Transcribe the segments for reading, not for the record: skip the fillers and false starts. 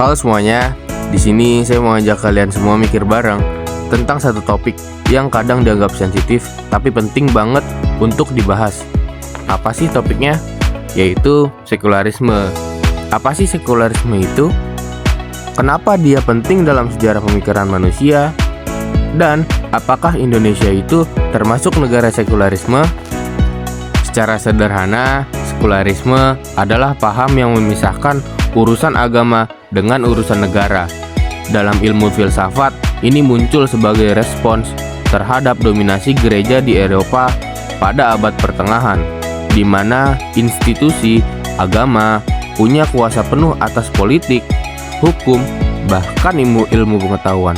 Halo semuanya, di sini saya mau ajak kalian semua mikir bareng tentang satu topik yang kadang dianggap sensitif tapi penting banget untuk dibahas. Apa sih topiknya? Yaitu sekularisme. Apa sih sekularisme itu? Kenapa dia penting dalam sejarah pemikiran manusia? Dan apakah Indonesia itu termasuk negara sekularisme? Secara sederhana, sekularisme adalah paham yang memisahkan urusan agama dengan urusan negara. Dalam ilmu filsafat, ini muncul sebagai respons terhadap dominasi gereja di Eropa pada abad pertengahan, di mana institusi agama punya kuasa penuh atas politik, hukum, bahkan ilmu pengetahuan.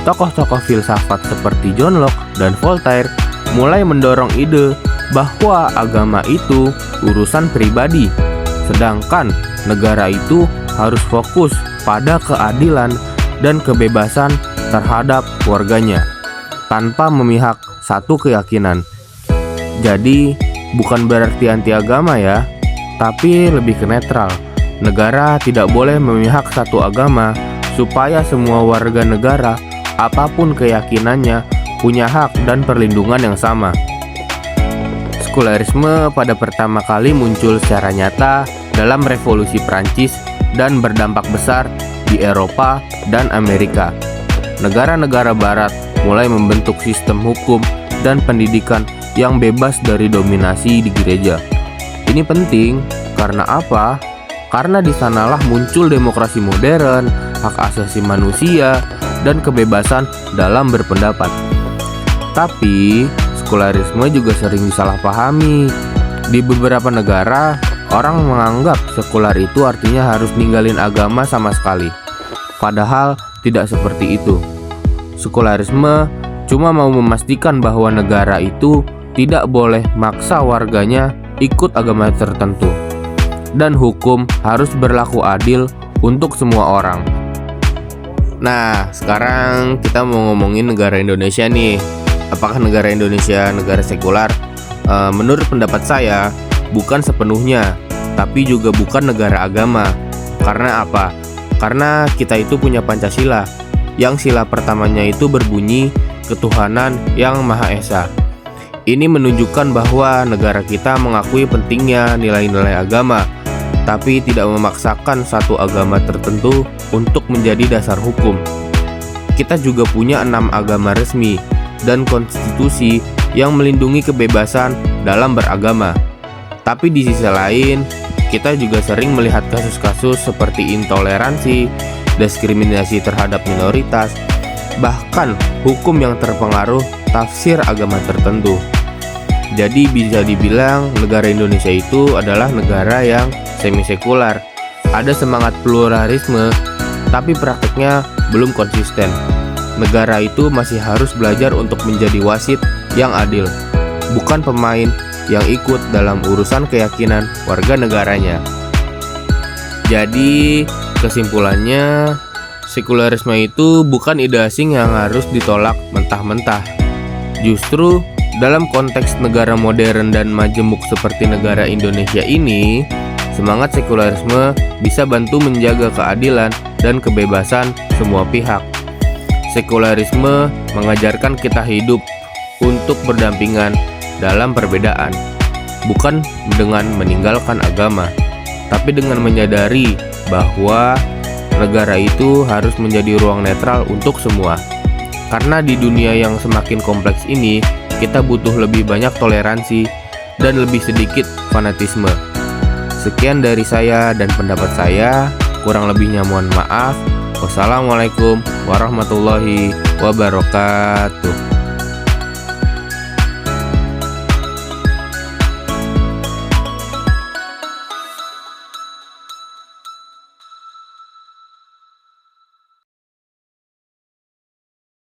Tokoh-tokoh filsafat seperti John Locke dan Voltaire mulai mendorong ide bahwa agama itu urusan pribadi, sedangkan negara itu harus fokus pada keadilan dan kebebasan terhadap warganya, tanpa memihak satu keyakinan. Jadi, bukan berarti anti agama ya, tapi lebih ke netral. Negara tidak boleh memihak satu agama, supaya semua warga negara, apapun keyakinannya, punya hak dan perlindungan yang sama. Sekularisme pada pertama kali muncul secara nyata dalam Revolusi Prancis dan berdampak besar di Eropa dan Amerika. Negara-negara Barat mulai membentuk sistem hukum dan pendidikan yang bebas dari dominasi di gereja. Ini penting karena apa? Karena di sanalah muncul demokrasi modern, hak asasi manusia, dan kebebasan dalam berpendapat. Tapi sekularisme juga sering disalahpahami. Di beberapa negara, orang menganggap sekular itu artinya harus ninggalin agama sama sekali. Padahal tidak seperti itu. Sekularisme cuma mau memastikan bahwa negara itu tidak boleh maksa warganya ikut agama tertentu. Dan hukum harus berlaku adil untuk semua orang. Nah, sekarang kita mau ngomongin negara Indonesia nih. Apakah negara Indonesia negara sekular? Menurut pendapat saya, bukan sepenuhnya, tapi juga bukan negara agama. Karena apa? Karena kita itu punya Pancasila, yang sila pertamanya itu berbunyi ketuhanan yang Maha Esa. Ini menunjukkan bahwa negara kita mengakui pentingnya nilai-nilai agama, tapi tidak memaksakan satu agama tertentu untuk menjadi dasar hukum. Kita juga punya 6 agama resmi dan konstitusi yang melindungi kebebasan dalam beragama. Tapi di sisi lain, kita juga sering melihat kasus-kasus seperti intoleransi, diskriminasi terhadap minoritas, bahkan hukum yang terpengaruh tafsir agama tertentu. Jadi bisa dibilang negara Indonesia itu adalah negara yang semi-sekular. Ada semangat pluralisme, tapi prakteknya belum konsisten. Negara itu masih harus belajar untuk menjadi wasit yang adil, bukan pemain yang ikut dalam urusan keyakinan warga negaranya. Jadi kesimpulannya, sekularisme itu bukan ide asing yang harus ditolak mentah-mentah. Justru dalam konteks negara modern dan majemuk seperti negara Indonesia ini, semangat sekularisme bisa bantu menjaga keadilan dan kebebasan semua pihak. Sekularisme mengajarkan kita hidup untuk berdampingan dalam perbedaan, bukan dengan meninggalkan agama, tapi dengan menyadari bahwa negara itu harus menjadi ruang netral untuk semua. Karena di dunia yang semakin kompleks ini, kita butuh lebih banyak toleransi dan lebih sedikit fanatisme. Sekian dari saya dan pendapat saya, kurang lebihnya mohon maaf. Wassalamualaikum warahmatullahi wabarakatuh.